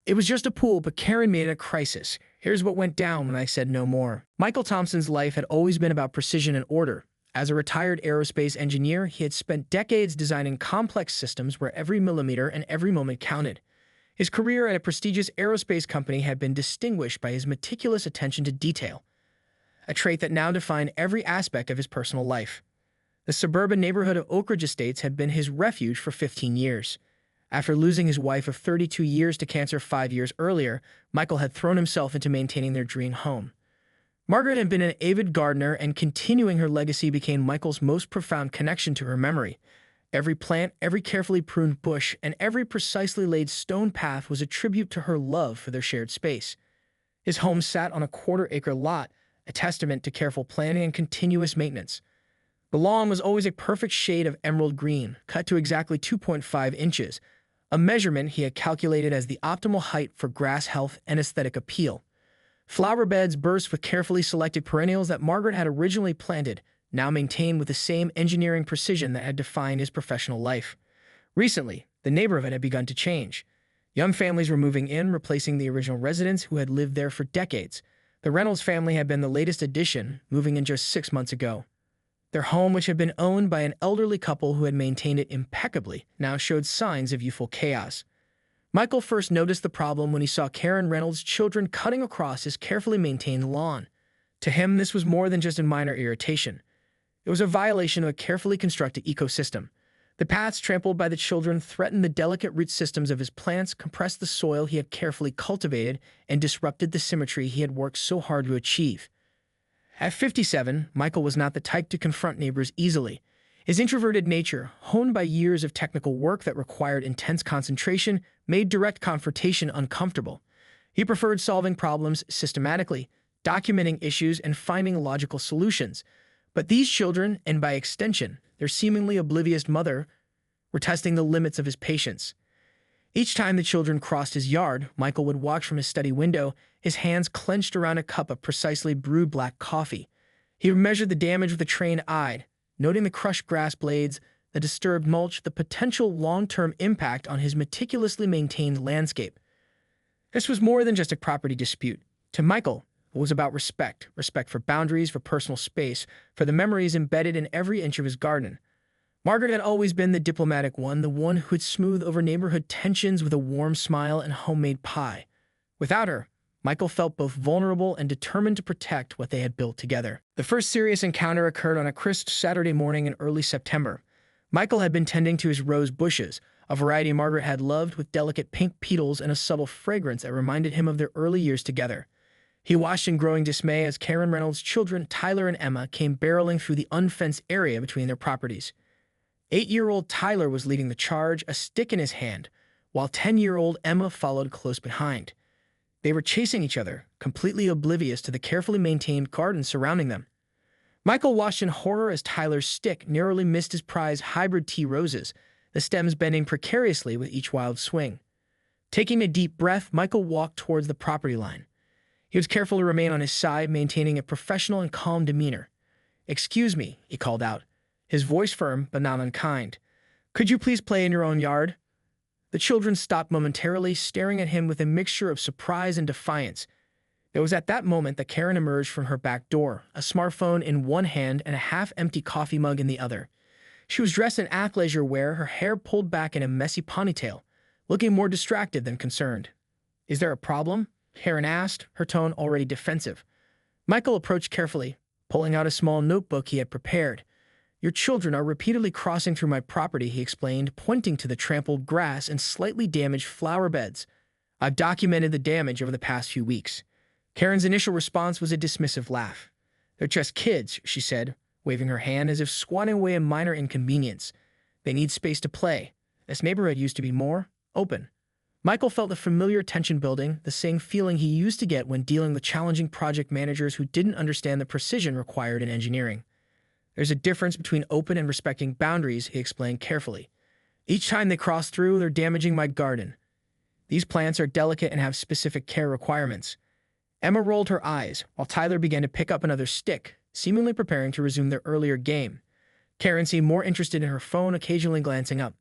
It was just a pool, but Karen made it a crisis. Here's what went down when I said no more. Michael Thompson's life had always been about precision and order. As a retired aerospace engineer, he had spent decades designing complex systems where every millimeter and every moment counted. His career at a prestigious aerospace company had been distinguished by his meticulous attention to detail, a trait that now defined every aspect of his personal life. The suburban neighborhood of Oak Ridge Estates had been his refuge for 15 years. After losing his wife of 32 years to cancer 5 years earlier, Michael had thrown himself into maintaining their dream home. Margaret had been an avid gardener, and continuing her legacy became Michael's most profound connection to her memory. Every plant, every carefully pruned bush, and every precisely laid stone path was a tribute to her love for their shared space. His home sat on a quarter-acre lot, a testament to careful planning and continuous maintenance. The lawn was always a perfect shade of emerald green, cut to exactly 2.5 inches, a measurement he had calculated as the optimal height for grass health and aesthetic appeal. Flower beds burst with carefully selected perennials that Margaret had originally planted, now maintained with the same engineering precision that had defined his professional life. Recently, the neighborhood had begun to change. Young families were moving in, replacing the original residents who had lived there for decades. The Reynolds family had been the latest addition, moving in just 6 months ago. Their home, which had been owned by an elderly couple who had maintained it impeccably, now showed signs of youthful chaos. Michael first noticed the problem when he saw Karen Reynolds' children cutting across his carefully maintained lawn. To him, this was more than just a minor irritation. It was a violation of a carefully constructed ecosystem. The paths trampled by the children threatened the delicate root systems of his plants, compressed the soil he had carefully cultivated, and disrupted the symmetry he had worked so hard to achieve. At 57, Michael was not the type to confront neighbors easily. His introverted nature, honed by years of technical work that required intense concentration, made direct confrontation uncomfortable. He preferred solving problems systematically, documenting issues, and finding logical solutions. But these children, and by extension, their seemingly oblivious mother, were testing the limits of his patience. Each time the children crossed his yard, Michael would watch from his study window, his hands clenched around a cup of precisely brewed black coffee. He measured the damage with a trained eye, noting the crushed grass blades, the disturbed mulch, the potential long-term impact on his meticulously maintained landscape. This was more than just a property dispute. To Michael, it was about respect for boundaries, for personal space, for the memories embedded in every inch of his garden. Margaret had always been the diplomatic one, the one who would smooth over neighborhood tensions with a warm smile and homemade pie. Without her, Michael felt both vulnerable and determined to protect what they had built together. The first serious encounter occurred on a crisp Saturday morning in early September. Michael had been tending to his rose bushes, a variety Margaret had loved, with delicate pink petals and a subtle fragrance that reminded him of their early years together. He watched in growing dismay as Karen Reynolds' children, Tyler and Emma, came barreling through the unfenced area between their properties. 8-year-old Tyler was leading the charge, a stick in his hand, while 10-year-old Emma followed close behind. They were chasing each other, completely oblivious to the carefully maintained garden surrounding them. Michael watched in horror as Tyler's stick narrowly missed his prize hybrid tea roses, the stems bending precariously with each wild swing. Taking a deep breath, Michael walked towards the property line. He was careful to remain on his side, maintaining a professional and calm demeanor. "Excuse me," he called out, his voice firm but not unkind. "Could you please play in your own yard?" The children stopped momentarily, staring at him with a mixture of surprise and defiance. It was at that moment that Karen emerged from her back door, a smartphone in one hand and a half-empty coffee mug in the other. She was dressed in athleisure wear, her hair pulled back in a messy ponytail, looking more distracted than concerned. "Is there a problem?" Karen asked, her tone already defensive. Michael approached carefully, pulling out a small notebook he had prepared. "Your children are repeatedly crossing through my property," he explained, pointing to the trampled grass and slightly damaged flower beds. "I've documented the damage over the past few weeks." Karen's initial response was a dismissive laugh. "They're just kids," she said, waving her hand as if swatting away a minor inconvenience. "They need space to play. This neighborhood used to be more open." Michael felt the familiar tension building, the same feeling he used to get when dealing with challenging project managers who didn't understand the precision required in engineering. "There's a difference between open and respecting boundaries," he explained carefully. "Each time they cross through, they're damaging my garden. These plants are delicate and have specific care requirements." Emma rolled her eyes, while Tyler began to pick up another stick, seemingly preparing to resume their earlier game. Karen seemed more interested in her phone, occasionally glancing up.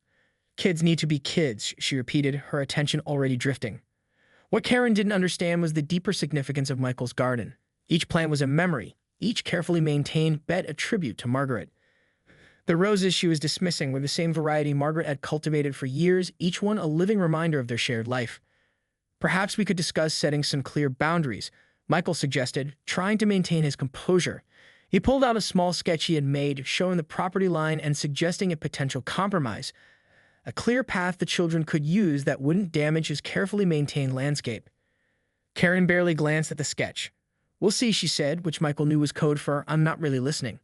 "Kids need to be kids," she repeated, her attention already drifting. What Karen didn't understand was the deeper significance of Michael's garden. Each plant was a memory, each carefully maintained bed a tribute to Margaret. The roses she was dismissing were the same variety Margaret had cultivated for years, each one a living reminder of their shared life. Perhaps we could discuss setting some clear boundaries, Michael suggested, trying to maintain his composure. He pulled out a small sketch he had made, showing the property line and suggesting a potential compromise, a clear path the children could use that wouldn't damage his carefully maintained landscape. Karen barely glanced at the sketch. "We'll see," she said, which Michael knew was code for "I'm not really listening."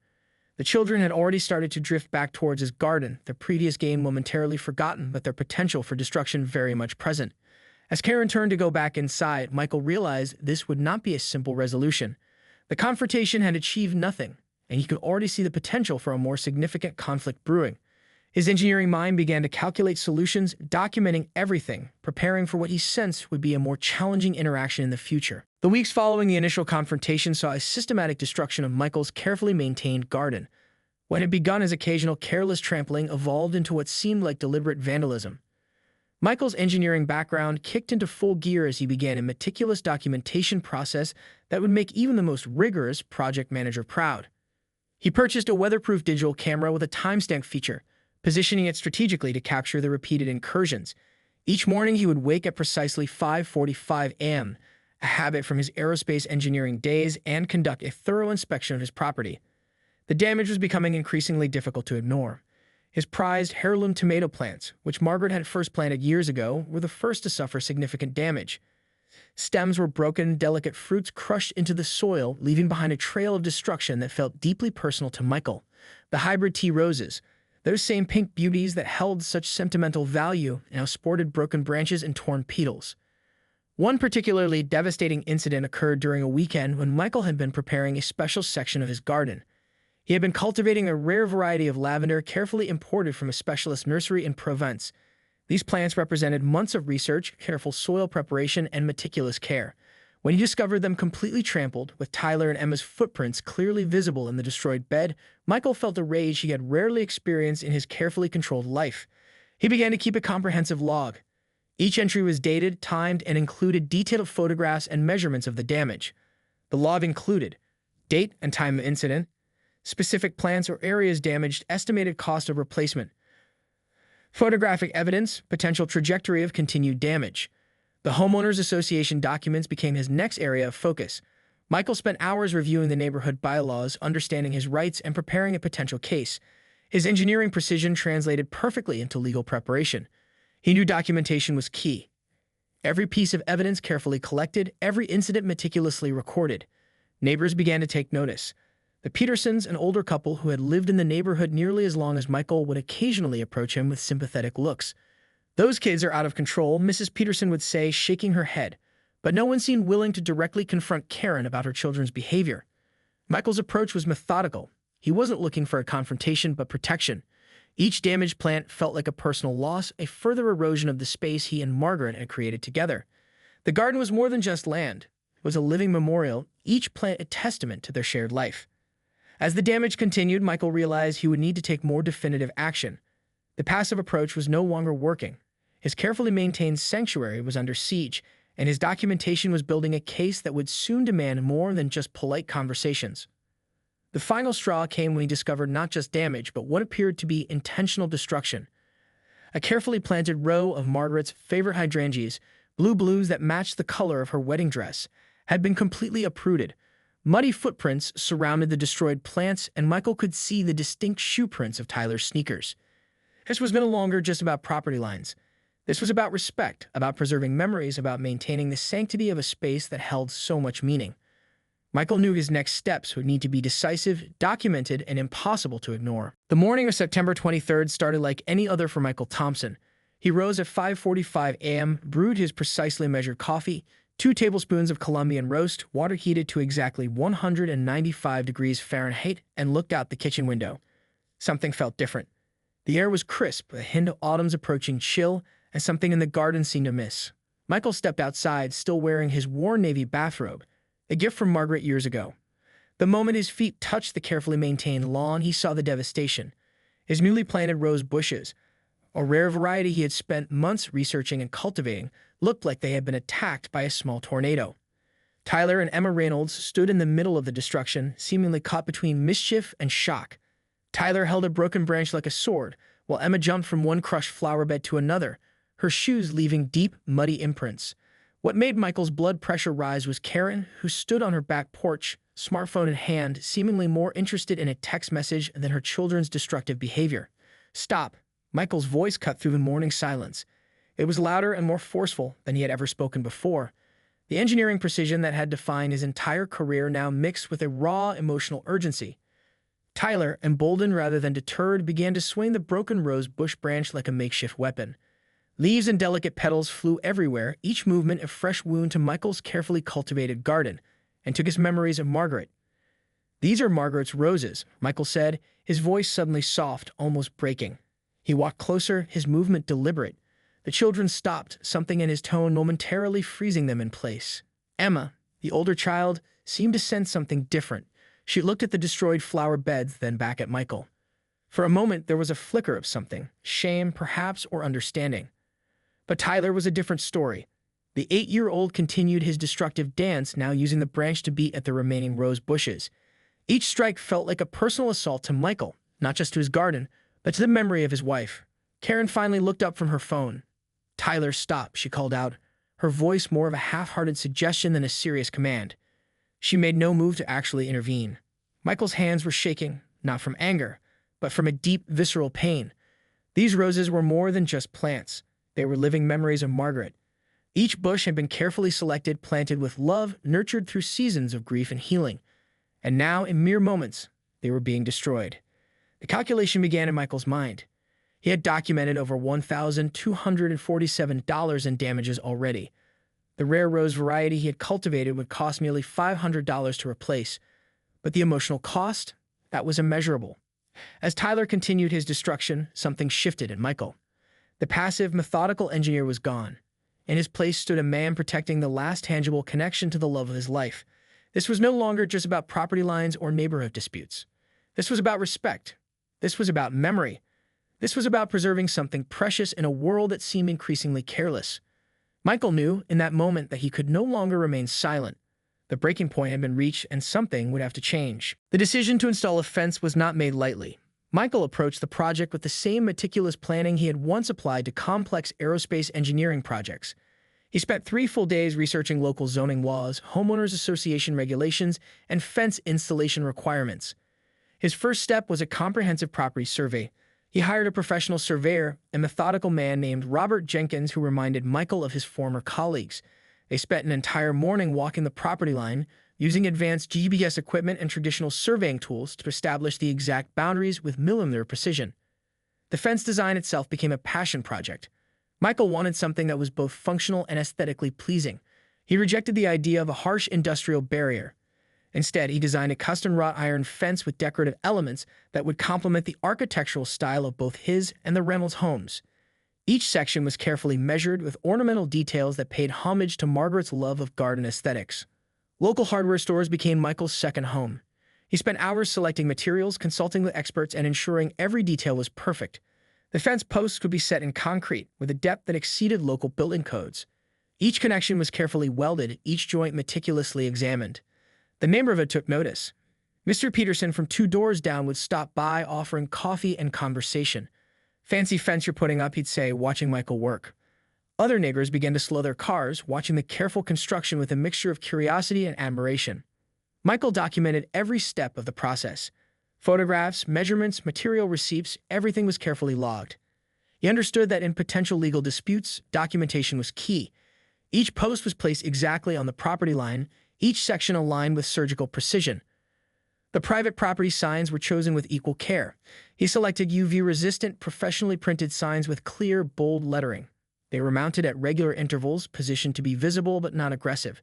The children had already started to drift back towards his garden, their previous game momentarily forgotten, but their potential for destruction very much present. As Karen turned to go back inside, Michael realized this would not be a simple resolution. The confrontation had achieved nothing, and he could already see the potential for a more significant conflict brewing. His engineering mind began to calculate solutions, documenting everything, preparing for what he sensed would be a more challenging interaction in the future. The weeks following the initial confrontation saw a systematic destruction of Michael's carefully maintained garden. What had begun as occasional careless trampling evolved into what seemed like deliberate vandalism. Michael's engineering background kicked into full gear as he began a meticulous documentation process that would make even the most rigorous project manager proud. He purchased a weatherproof digital camera with a timestamp feature, positioning it strategically to capture the repeated incursions. Each morning he would wake at precisely 5:45 a.m., a habit from his aerospace engineering days, and conduct a thorough inspection of his property. The damage was becoming increasingly difficult to ignore. His prized heirloom tomato plants, which Margaret had first planted years ago, were the first to suffer significant damage. Stems were broken, delicate fruits crushed into the soil, leaving behind a trail of destruction that felt deeply personal to Michael. The hybrid tea roses, those same pink beauties that held such sentimental value, now sported broken branches and torn petals. One particularly devastating incident occurred during a weekend when Michael had been preparing a special section of his garden. He had been cultivating a rare variety of lavender carefully imported from a specialist nursery in Provence. These plants represented months of research, careful soil preparation, and meticulous care. When he discovered them completely trampled, with Tyler and Emma's footprints clearly visible in the destroyed bed, Michael felt a rage he had rarely experienced in his carefully controlled life. He began to keep a comprehensive log. Each entry was dated, timed, and included detailed photographs and measurements of the damage. The log included date and time of incident, specific plants or areas damaged, estimated cost of replacement, photographic evidence, potential trajectory of continued damage. The Homeowners Association documents became his next area of focus. Michael spent hours reviewing the neighborhood bylaws, understanding his rights, and preparing a potential case. His engineering precision translated perfectly into legal preparation. He knew documentation was key. Every piece of evidence carefully collected, every incident meticulously recorded. Neighbors began to take notice. The Petersons, an older couple who had lived in the neighborhood nearly as long as Michael, would occasionally approach him with sympathetic looks. "Those kids are out of control," Mrs. Peterson would say, shaking her head. But no one seemed willing to directly confront Karen about her children's behavior. Michael's approach was methodical. He wasn't looking for a confrontation, but protection. Each damaged plant felt like a personal loss, a further erosion of the space he and Margaret had created together. The garden was more than just land. It was a living memorial, each plant a testament to their shared life. As the damage continued, Michael realized he would need to take more definitive action. The passive approach was no longer working. His carefully maintained sanctuary was under siege, and his documentation was building a case that would soon demand more than just polite conversations. The final straw came when he discovered not just damage, but what appeared to be intentional destruction. A carefully planted row of Margaret's favorite hydrangeas, blue blues that matched the color of her wedding dress, had been completely uprooted. Muddy footprints surrounded the destroyed plants, and Michael could see the distinct shoe prints of Tyler's sneakers. This was no longer just about property lines. This was about respect, about preserving memories, about maintaining the sanctity of a space that held so much meaning. Michael knew his next steps would need to be decisive, documented, and impossible to ignore. The morning of September 23rd started like any other for Michael Thompson. He rose at 5:45 a.m., brewed his precisely measured coffee, 2 tablespoons of Colombian roast, water heated to exactly 195 degrees Fahrenheit, and looked out the kitchen window. Something felt different. The air was crisp, a hint of autumn's approaching chill, and something in the garden seemed amiss. Michael stepped outside, still wearing his worn navy bathrobe, a gift from Margaret years ago. The moment his feet touched the carefully maintained lawn, he saw the devastation. His newly planted rose bushes, a rare variety he had spent months researching and cultivating, looked like they had been attacked by a small tornado. Tyler and Emma Reynolds stood in the middle of the destruction, seemingly caught between mischief and shock. Tyler held a broken branch like a sword, while Emma jumped from one crushed flower bed to another, her shoes leaving deep, muddy imprints. What made Michael's blood pressure rise was Karen, who stood on her back porch, smartphone in hand, seemingly more interested in a text message than her children's destructive behavior. "Stop!" Michael's voice cut through the morning silence. It was louder and more forceful than he had ever spoken before. The engineering precision that had defined his entire career now mixed with a raw, emotional urgency. Tyler, emboldened rather than deterred, began to swing the broken rose bush branch like a makeshift weapon. Leaves and delicate petals flew everywhere, each movement a fresh wound to Michael's carefully cultivated garden, and took his memories of Margaret. "These are Margaret's roses," Michael said, his voice suddenly soft, almost breaking. He walked closer, his movement deliberate. The children stopped, something in his tone momentarily freezing them in place. Emma, the older child, seemed to sense something different. She looked at the destroyed flower beds, then back at Michael. For a moment, there was a flicker of something, shame, perhaps, or understanding. But Tyler was a different story. The 8-year-old continued his destructive dance, now using the branch to beat at the remaining rose bushes. Each strike felt like a personal assault to Michael, not just to his garden, but to the memory of his wife. Karen finally looked up from her phone. "Tyler, stop," she called out, her voice more of a half-hearted suggestion than a serious command. She made no move to actually intervene. Michael's hands were shaking, not from anger, but from a deep, visceral pain. These roses were more than just plants. They were living memories of Margaret. Each bush had been carefully selected, planted with love, nurtured through seasons of grief and healing. And now, in mere moments, they were being destroyed. The calculation began in Michael's mind. He had documented over $1,247 in damages already. The rare rose variety he had cultivated would cost nearly $500 to replace. But the emotional cost? That was immeasurable. As Tyler continued his destruction, something shifted in Michael. The passive, methodical engineer was gone. In his place stood a man protecting the last tangible connection to the love of his life. This was no longer just about property lines or neighborhood disputes. This was about respect. This was about memory. This was about preserving something precious in a world that seemed increasingly careless. Michael knew, in that moment, that he could no longer remain silent. The breaking point had been reached, and something would have to change. The decision to install a fence was not made lightly. Michael approached the project with the same meticulous planning he had once applied to complex aerospace engineering projects. He spent 3 full days researching local zoning laws, homeowners association regulations, and fence installation requirements. His first step was a comprehensive property survey. He hired a professional surveyor, a methodical man named Robert Jenkins, who reminded Michael of his former colleagues. They spent an entire morning walking the property line, using advanced GPS equipment and traditional surveying tools to establish the exact boundaries with millimeter precision. The fence design itself became a passion project. Michael wanted something that was both functional and aesthetically pleasing. He rejected the idea of a harsh industrial barrier. Instead, he designed a custom wrought iron fence with decorative elements that would complement the architectural style of both his and the Reynolds homes. Each section was carefully measured with ornamental details that paid homage to Margaret's love of garden aesthetics. Local hardware stores became Michael's second home. He spent hours selecting materials, consulting with experts, and ensuring every detail was perfect. The fence posts could be set in concrete with a depth that exceeded local building codes. Each connection was carefully welded, each joint meticulously examined. The neighborhood took notice. Mr. Peterson from 2 doors down would stop by, offering coffee and conversation. "Fancy fence you're putting up," he'd say, watching Michael work. Other neighbors began to slow their cars, watching the careful construction with a mixture of curiosity and admiration. Michael documented every step of the process. Photographs, measurements, material receipts, everything was carefully logged. He understood that in potential legal disputes, documentation was key. Each post was placed exactly on the property line, each section aligned with surgical precision. The private property signs were chosen with equal care. He selected UV-resistant, professionally printed signs with clear, bold lettering. They were mounted at regular intervals, positioned to be visible but not aggressive.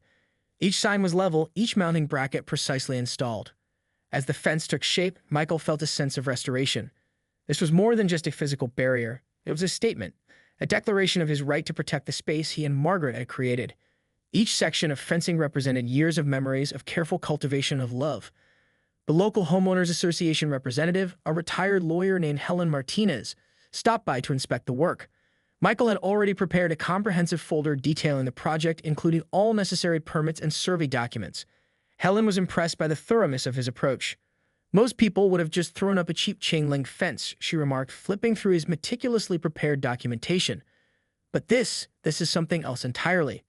Each sign was level, each mounting bracket precisely installed. As the fence took shape, Michael felt a sense of restoration. This was more than just a physical barrier. It was a statement, a declaration of his right to protect the space he and Margaret had created. Each section of fencing represented years of memories of careful cultivation of love. The local homeowners association representative, a retired lawyer named Helen Martinez, stopped by to inspect the work. Michael had already prepared a comprehensive folder detailing the project, including all necessary permits and survey documents. Helen was impressed by the thoroughness of his approach. Most people would have just thrown up a cheap chain-link fence, she remarked, flipping through his meticulously prepared documentation. But this is something else entirely.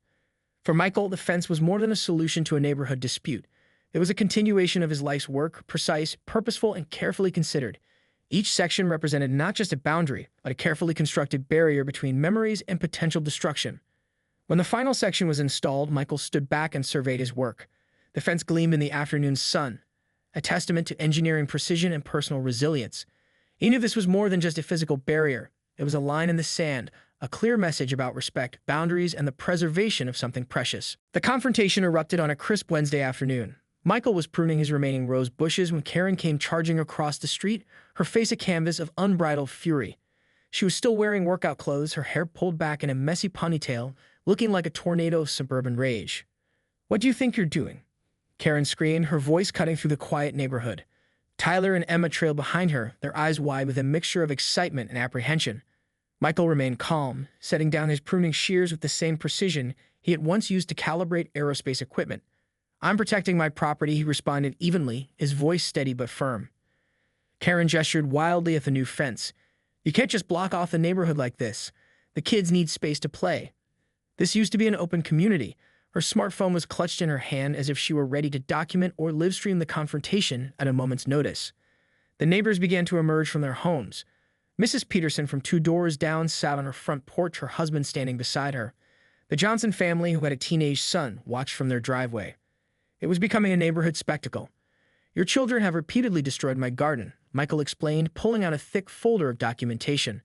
For Michael, the fence was more than a solution to a neighborhood dispute. It was a continuation of his life's work, precise, purposeful, and carefully considered. Each section represented not just a boundary, but a carefully constructed barrier between memories and potential destruction. When the final section was installed, Michael stood back and surveyed his work. The fence gleamed in the afternoon sun, a testament to engineering precision and personal resilience. He knew this was more than just a physical barrier. It was a line in the sand, a clear message about respect, boundaries, and the preservation of something precious. The confrontation erupted on a crisp Wednesday afternoon. Michael was pruning his remaining rose bushes when Karen came charging across the street, her face a canvas of unbridled fury. She was still wearing workout clothes, her hair pulled back in a messy ponytail, looking like a tornado of suburban rage. "What do you think you're doing?" Karen screamed, her voice cutting through the quiet neighborhood. Tyler and Emma trailed behind her, their eyes wide with a mixture of excitement and apprehension. Michael remained calm, setting down his pruning shears with the same precision he had once used to calibrate aerospace equipment. "I'm protecting my property," he responded evenly, his voice steady but firm. Karen gestured wildly at the new fence. "You can't just block off the neighborhood like this. The kids need space to play." This used to be an open community. Her smartphone was clutched in her hand as if she were ready to document or live-stream the confrontation at a moment's notice. The neighbors began to emerge from their homes. Mrs. Peterson from 2 doors down sat on her front porch, her husband standing beside her. The Johnson family, who had a teenage son, watched from their driveway. It was becoming a neighborhood spectacle. "Your children have repeatedly destroyed my garden," Michael explained, pulling out a thick folder of documentation.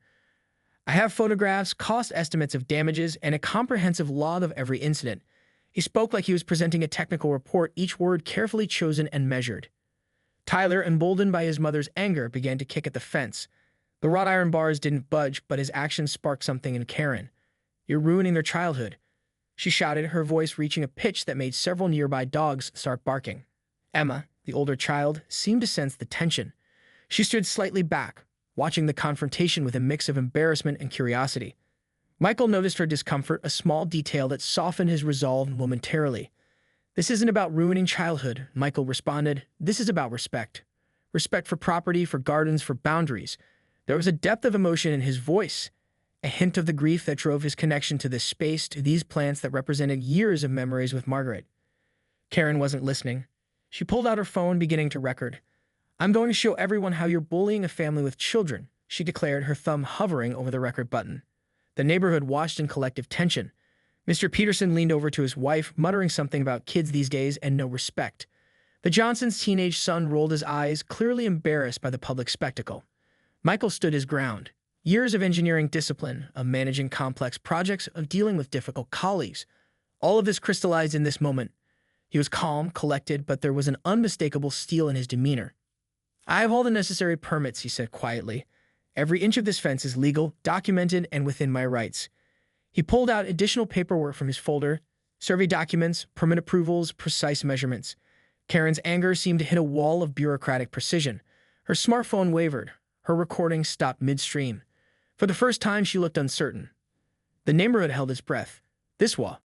"I have photographs, cost estimates of damages, and a comprehensive log of every incident." He spoke like he was presenting a technical report, each word carefully chosen and measured. Tyler, emboldened by his mother's anger, began to kick at the fence. The wrought iron bars didn't budge, but his actions sparked something in Karen. "You're ruining their childhood," she shouted, her voice reaching a pitch that made several nearby dogs start barking. Emma, the older child, seemed to sense the tension. She stood slightly back, watching the confrontation with a mix of embarrassment and curiosity. Michael noticed her discomfort, a small detail that softened his resolve momentarily. "This isn't about ruining childhood," Michael responded. "This is about respect. Respect for property, for gardens, for boundaries." There was a depth of emotion in his voice, a hint of the grief that drove his connection to this space, to these plants that represented years of memories with Margaret. Karen wasn't listening. She pulled out her phone, beginning to record. "I'm going to show everyone how you're bullying a family with children," she declared, her thumb hovering over the record button. The neighborhood watched in collective tension. Mr. Peterson leaned over to his wife, muttering something about kids these days and no respect. The Johnsons' teenage son rolled his eyes, clearly embarrassed by the public spectacle. Michael stood his ground. Years of engineering discipline, of managing complex projects, of dealing with difficult colleagues. All of this crystallized in this moment. He was calm, collected, but there was an unmistakable steel in his demeanor. "I have all the necessary permits," he said quietly. "Every inch of this fence is legal, documented, and within my rights." He pulled out additional paperwork from his folder, survey documents, permit approvals, precise measurements. Karen's anger seemed to hit a wall of bureaucratic precision. Her smartphone wavered. Her recording stopped midstream. For the first time, she looked uncertain. The neighborhood held its breath. This was